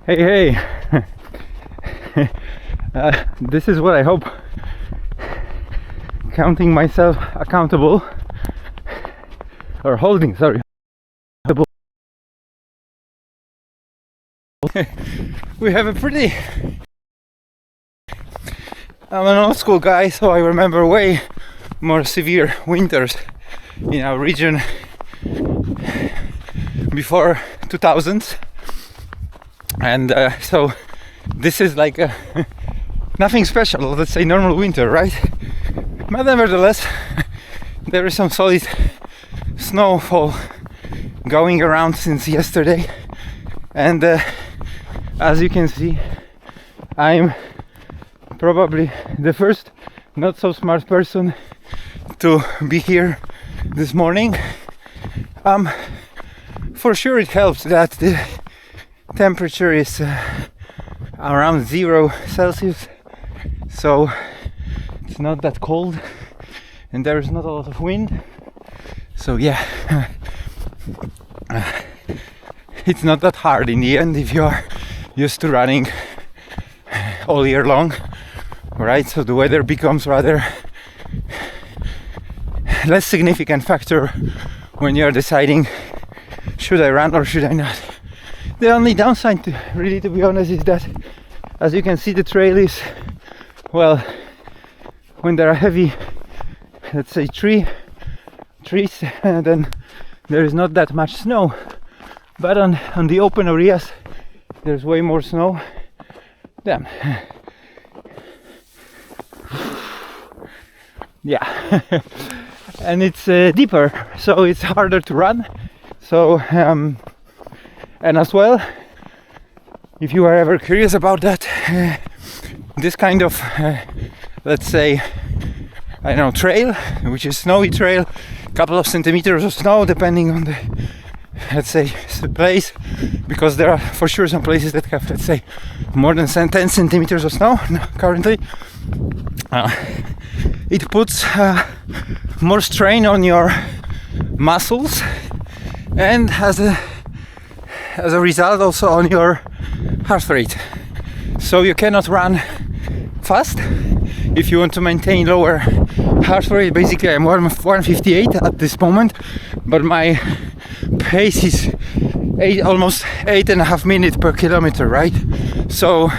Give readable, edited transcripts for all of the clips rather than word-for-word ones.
Hey, this is what I hope. Counting myself accountable, or holding, sorry, accountable. We have a pretty. I'm an old school guy, so I remember way more severe winters in our region before 2000s, and so this is like nothing special, let's say normal winter, right? But nevertheless, there is some solid snowfall going around since yesterday, and as you can see, I'm probably the first not so smart person to be here this morning. For sure it helps that the temperature is around 0 Celsius, so it's not that cold and there is not a lot of wind, so yeah, it's not that hard in the end if you are used to running all year long, right? So the weather becomes rather less significant factor when you are deciding, should I run or should I not? The only downside, to be honest, is that, as you can see, the trail is, well, when there are heavy, let's say trees, then there is not that much snow. But on the open areas, there's way more snow. Damn. Yeah. And it's deeper, so it's harder to run. So, and as well, if you are ever curious about that, this kind of, let's say, I don't know, trail, which is snowy trail, couple of centimeters of snow depending on the, let's say, place, because there are for sure some places that have, let's say, more than 10 centimeters of snow currently. It puts more strain on your muscles, and as a result also on your heart rate. So you cannot run fast if you want to maintain lower heart rate. Basically I'm 158 at this moment, but my pace is almost 8.5 minutes per kilometer, right? So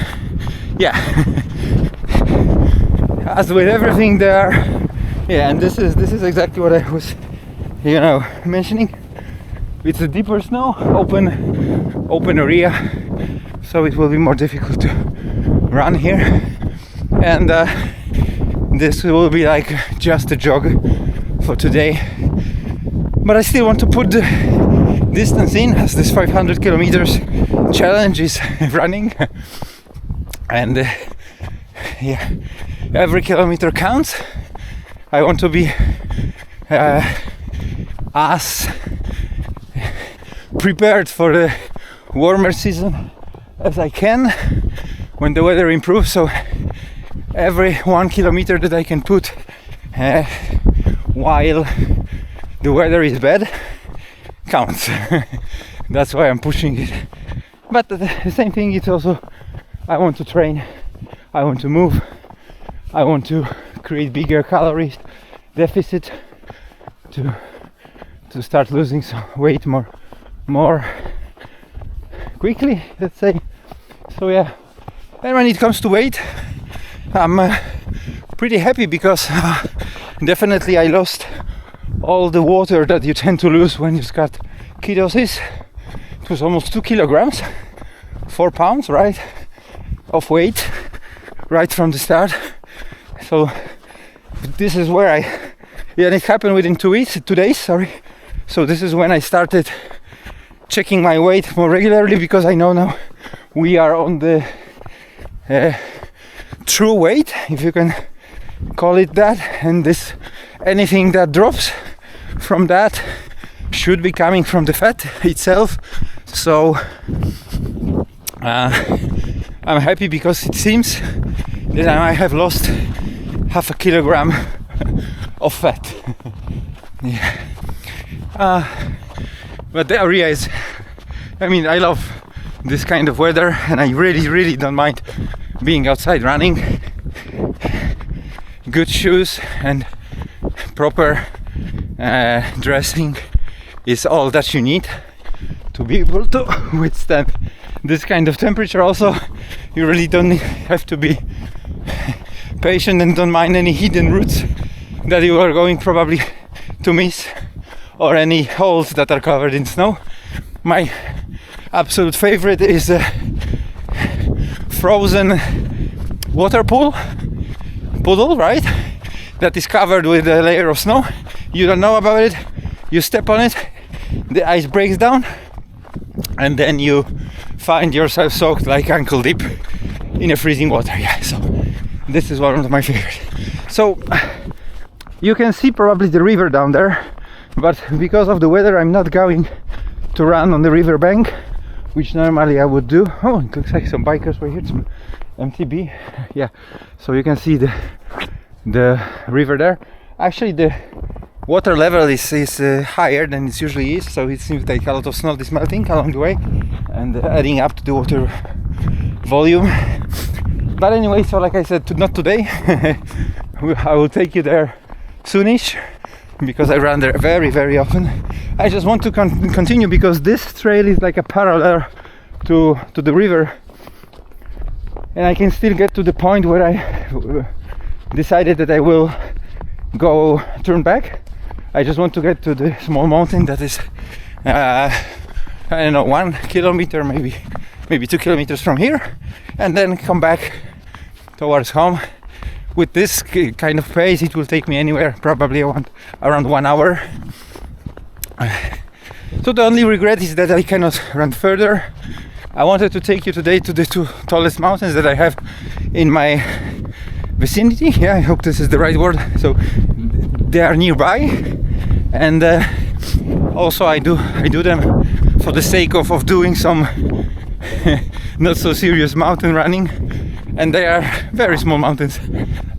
yeah. As with everything there, yeah, and this is exactly what I was, mentioning. It's a deeper snow, open area, so it will be more difficult to run here, and this will be like just a jog for today. But I still want to put the distance in, as this 500 kilometers challenge is running, and yeah, every kilometer counts. I want to be as prepared for the warmer season as I can when the weather improves. So every 1 kilometer that I can put while the weather is bad counts. That's why I'm pushing it. But the same thing, it's also, I want to train, I want to move, I want to create bigger calories deficit to start losing some weight more quickly, let's say. So yeah, and when it comes to weight, I'm pretty happy because definitely I lost all the water that you tend to lose when you start ketosis. It was almost 2 kilograms, 4 pounds, right, of weight right from the start. So this is where and it happened within 2 days, sorry. So this is when I started checking my weight more regularly, because I know now we are on the true weight, if you can call it that, and anything that drops from that should be coming from the fat itself. So I'm happy because it seems that I have lost 0.5 kilogram of fat. Yeah. But the area is, I love this kind of weather, and I really don't mind being outside running. Good shoes and proper dressing is all that you need to be able to withstand this kind of temperature. Also, you really don't have to be patient and don't mind any hidden routes that you are going probably to miss, or any holes that are covered in snow. My absolute favorite is a frozen water puddle, right? That is covered with a layer of snow. You don't know about it, you step on it, the ice breaks down, and then you find yourself soaked like ankle deep in a freezing water. Yeah, so this is one of my favorites. So you can see probably the river down there, but because of the weather I'm not going to run on the river bank, which normally I would do. Oh, it looks like some bikers were here, some MTB. Yeah, so you can see the river there. Actually, the water level is higher than it usually is, so it seems like a lot of snow is melting along the way and adding up to the water volume. But anyway, so like I said, not today. I will take you there soonish, because I run there very often. I just want to continue because this trail is like a parallel to the river, and I can still get to the point where I decided that I will go turn back. I just want to get to the small mountain that is I don't know, 1 kilometer, maybe 2 kilometers from here, and then come back towards home. With this kind of pace, it will take me anywhere probably around 1 hour. So the only regret is that I cannot run further. I wanted to take you today to the 2 tallest mountains that I have in my vicinity. Yeah, I hope this is the right word. So they are nearby, and also I do them for the sake of doing some not so serious mountain running. And they are very small mountains,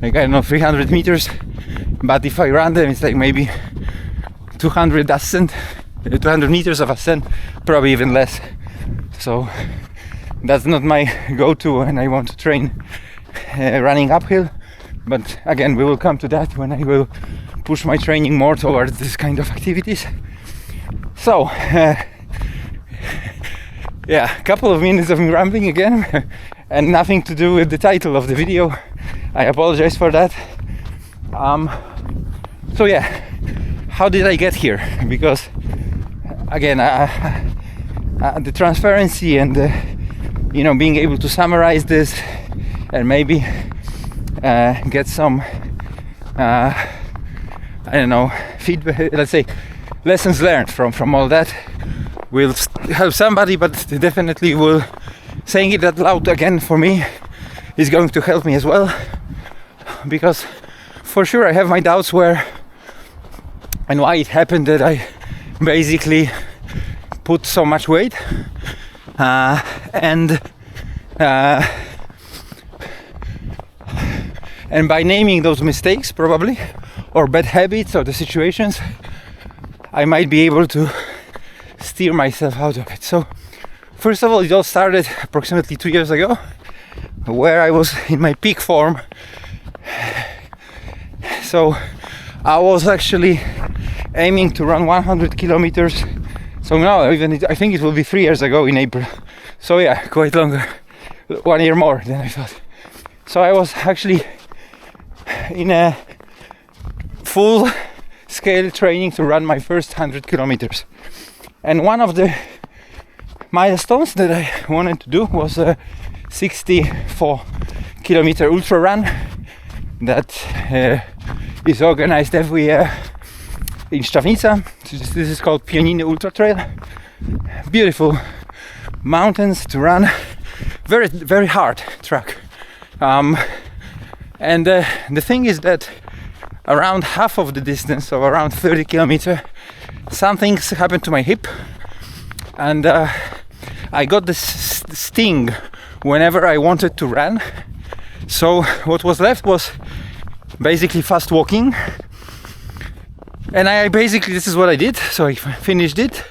like I don't know, 300 meters, but if I run them it's like maybe 200 meters of ascent, probably even less. So that's not my go-to when I want to train running uphill, but again, we will come to that when I will push my training more towards this kind of activities. So yeah, a couple of minutes of me rambling again and nothing to do with the title of the video. I apologize for that. So yeah, how did I get here? Because again, the transparency and being able to summarize this and maybe get some I don't know, feedback, let's say lessons learned from all that will help somebody, but definitely will, saying it out loud again for me is going to help me as well, because for sure I have my doubts where and why it happened that I basically put so much weight and by naming those mistakes probably, or bad habits, or the situations, I might be able to steer myself out of it. So first of all, it all started approximately 2 years ago, where I was in my peak form. So I was actually aiming to run 100 kilometers. So now I think it will be 3 years ago in April. So yeah, quite longer, 1 year more than I thought. So I was actually in a full scale training to run my first 100 kilometers. And one of the milestones that I wanted to do was a 64 kilometer ultra run that is organized every year in Szczawnica. This is called Pioniny Ultra Trail. Beautiful mountains to run, very hard track. And the thing is that around half of the distance, so around 30 kilometers, something happened to my hip, and I got this sting whenever I wanted to run. So what was left was basically fast walking, and I basically, this is what I did. So I finished it,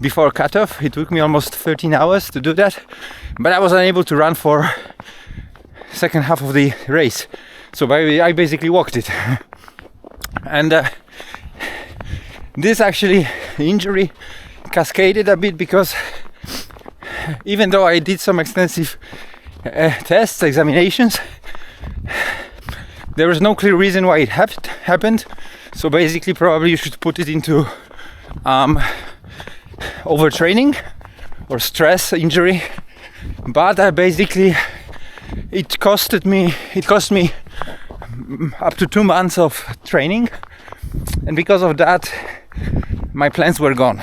before cutoff. It took me almost 13 hours to do that, but I was unable to run for second half of the race, so I basically walked it. And this actually injury cascaded a bit because even though I did some extensive tests, examinations, there was no clear reason why it happened. So basically probably you should put it into overtraining or stress injury. But basically it cost me up to 2 months of training, and because of that my plans were gone.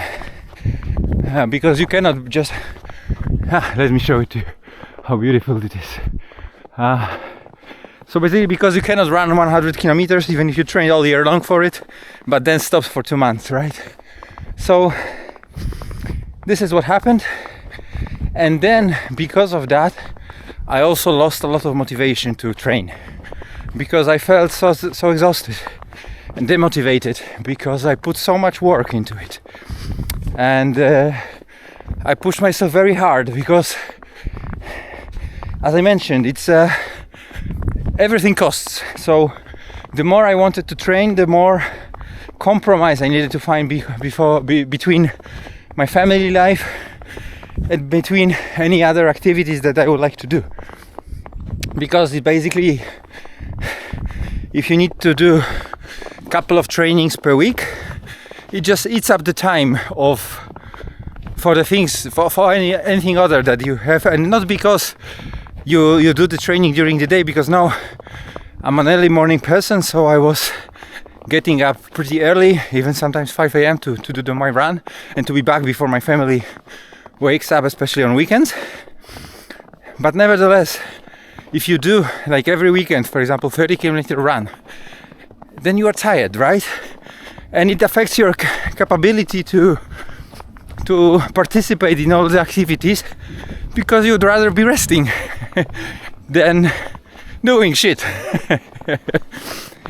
Because you cannot just let me show it to you how beautiful it is. So basically, because you cannot run 100 kilometers even if you train all year long for it, but then stops for 2 months, right? So this is what happened. And then because of that I also lost a lot of motivation to train, because I felt so exhausted and demotivated because I put so much work into it. And I pushed myself very hard because, as I mentioned, it's everything costs. So the more I wanted to train, the more compromise I needed to find between my family life and between any other activities that I would like to do. Because it basically, if you need to do a couple of trainings per week, it just eats up the time for the things, for anything other that you have. And not because you do the training during the day, because now I'm an early morning person, so I was getting up pretty early, even sometimes 5 a.m. to do my run and to be back before my family wakes up, especially on weekends. But nevertheless, if you do like every weekend, for example, 30-kilometer run, then you are tired, right? And it affects your capability to participate in all the activities, because you'd rather be resting than doing shit.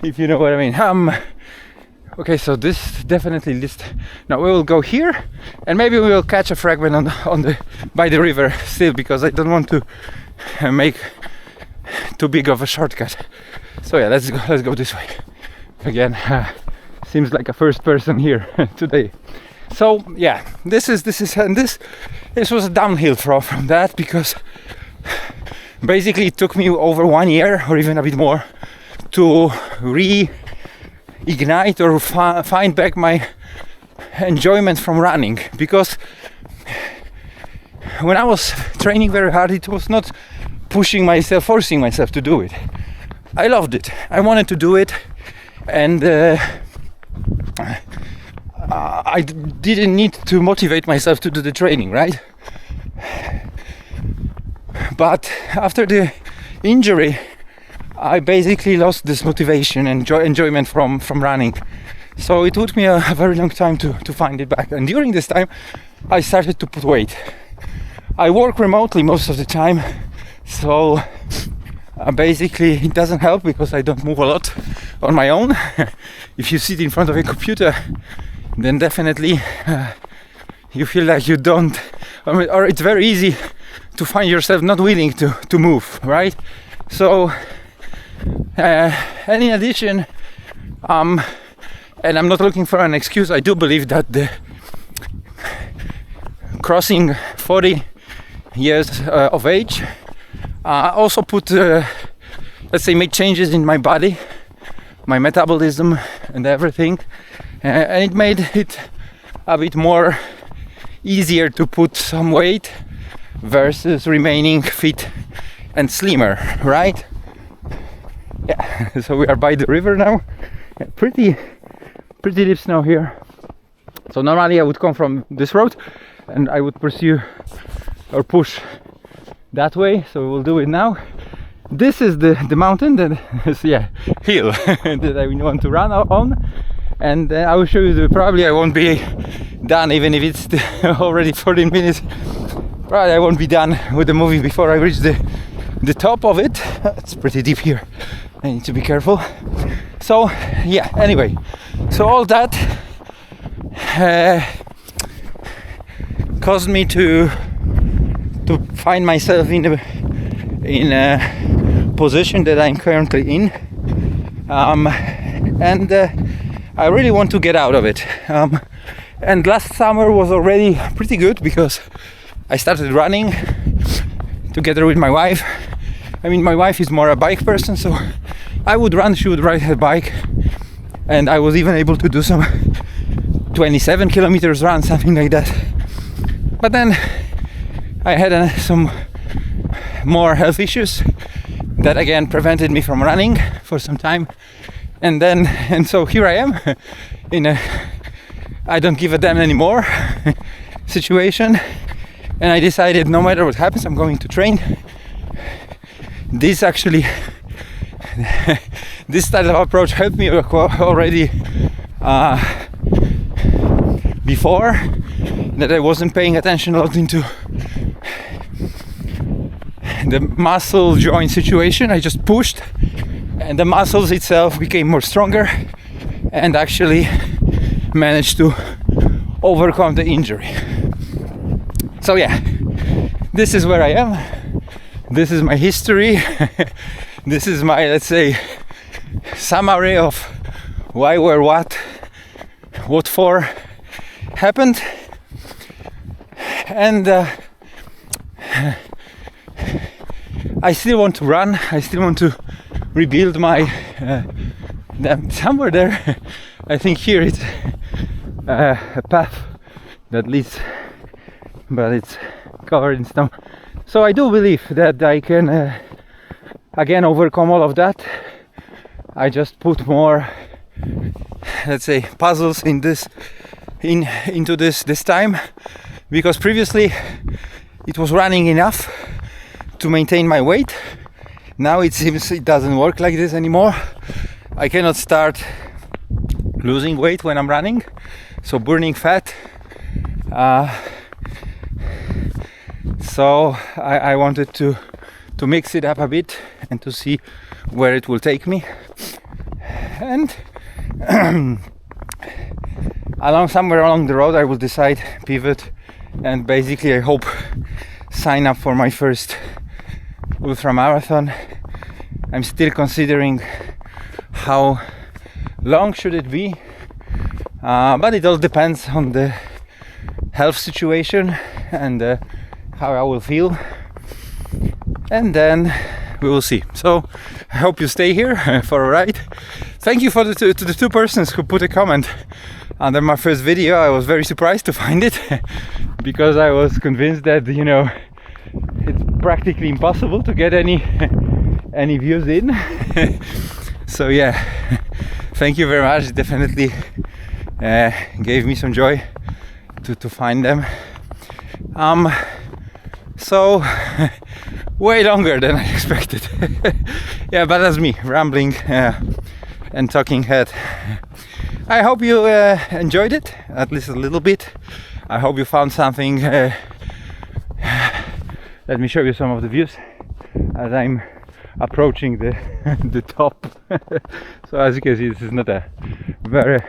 If you know what I mean. Okay, so this definitely list. Now we will go here, and maybe we will catch a fragment by the river still, because I don't want to make too big of a shortcut. So yeah, let's go this way. Again, seems like a first person here today. So yeah, this was a downhill from that, because basically it took me over 1 year or even a bit more to reignite or find back my enjoyment from running. Because when I was training very hard, it was not forcing myself to do it. I loved it. I wanted to do it, and I didn't need to motivate myself to do the training, right? But after the injury, I basically lost this motivation and enjoyment from running. So it took me a very long time to find it back. And during this time, I started to put weight. I work remotely most of the time, so basically it doesn't help because I don't move a lot on my own. If you sit in front of a computer, then definitely you feel like you don't, or it's very easy to find yourself not willing to move, right? So and in addition, and I'm not looking for an excuse, I do believe that the crossing 40 years of age also put let's say, made changes in my body, my metabolism and everything, and it made it a bit more easier to put some weight versus remaining fit and slimmer, right? Yeah, so we are by the river now. Pretty deep snow here. So normally I would come from this road and I would pursue or push that way, so we'll do it now. This is the mountain that is, hill that I want to run on, and I will show you probably I won't be done, even if it's already 14 minutes. Probably I won't be done with the movie before I reach the top of it. It's pretty deep here, I need to be careful. So yeah, anyway, so all that caused me to find myself in a position that I'm currently in, and I really want to get out of it. And last summer was already pretty good because I started running together with my wife. I mean, my wife is more a bike person, so I would run, she would ride her bike, and I was even able to do some 27 kilometers run, something like that. But then I had some more health issues that again prevented me from running for some time, and so here I am in a I don't give a damn anymore situation, and I decided no matter what happens, I'm going to train. This style of approach helped me already before, that I wasn't paying attention a lot into the muscle joint situation. I just pushed, and the muscles itself became more stronger, and actually managed to overcome the injury. So yeah, this is where I am. This is my history. This is my, let's say, summary of why, where, what for happened. And I still want to run. I still want to rebuild my somewhere there. I think here it's a path that leads, but it's covered in snow. So I do believe that I can again overcome all of that. I just put more, let's say, puzzles in this into this time, because previously it was running enough to maintain my weight. Now it seems it doesn't work like this anymore. I cannot start losing weight when I'm running, so burning fat. So I wanted to mix it up a bit and to see where it will take me. And somewhere along the road I will decide, pivot, and basically I hope sign up for my first ultra marathon. I'm still considering how long should it be, but it all depends on the health situation and how I will feel, and then we will see. So I hope you stay here for a ride. Thank you to the two persons who put a comment under my first video. I was very surprised to find it because I was convinced that, you know, it's practically impossible to get any views in. So yeah, thank you very much. It definitely gave me some joy to find them. So way longer than I expected. Yeah, but that's me rambling and talking head. I hope you enjoyed it, at least a little bit. I hope you found something. Let me show you some of the views as I'm approaching the top. So as you can see, this is not a very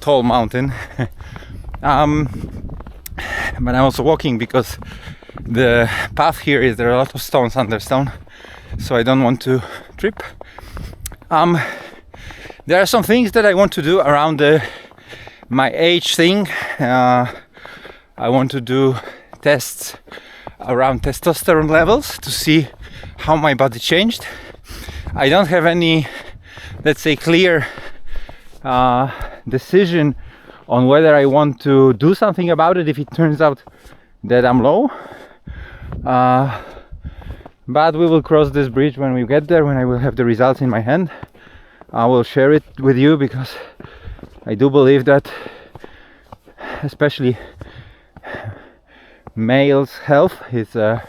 tall mountain. But I'm also walking because the path here is, there are a lot of stones under stone, so I don't want to trip. There are some things that I want to do around my age thing. I want to do tests around testosterone levels to see how my body changed. I don't have any, let's say, clear decision on whether I want to do something about it if it turns out that I'm low. But we will cross this bridge when we get there, when I will have the results in my hand. I will share it with you because I do believe that especially males' health is a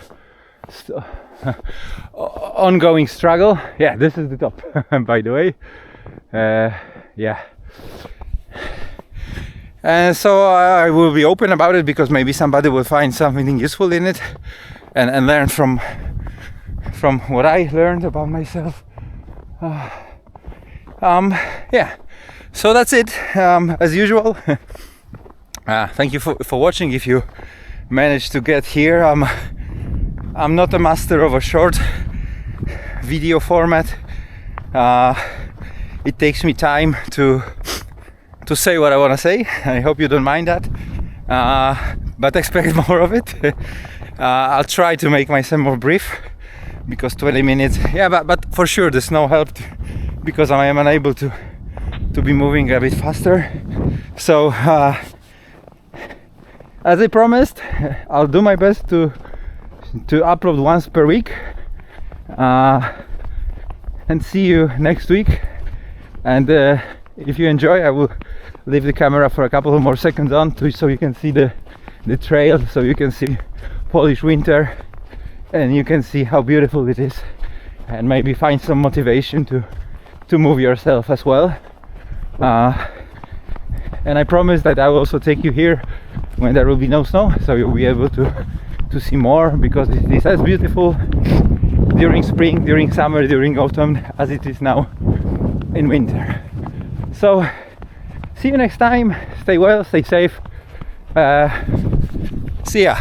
ongoing struggle. Yeah, this is the top, by the way. Yeah. And so I will be open about it because maybe somebody will find something useful in it and learn from what I learned about myself. Yeah, so that's it. As usual, Thank you for watching. If you managed to get here, I'm not a master of a short video format. It takes me time to say what I want to say. I hope you don't mind that, but expect more of it. I'll try to make myself more brief, because 20 minutes, yeah, but for sure there's no help because I am unable to be moving a bit faster. So as I promised, I'll do my best to upload once per week, and see you next week. And if you enjoy, I will leave the camera for a couple of more seconds on so you can see the trail, so you can see Polish winter, and you can see how beautiful it is, and maybe find some motivation to move yourself as well. And I promise that I will also take you here when there will be no snow, so you'll be able to see more, because it is as beautiful during spring, during summer, during autumn as it is now in winter. So see you next time. Stay well, stay safe. See ya.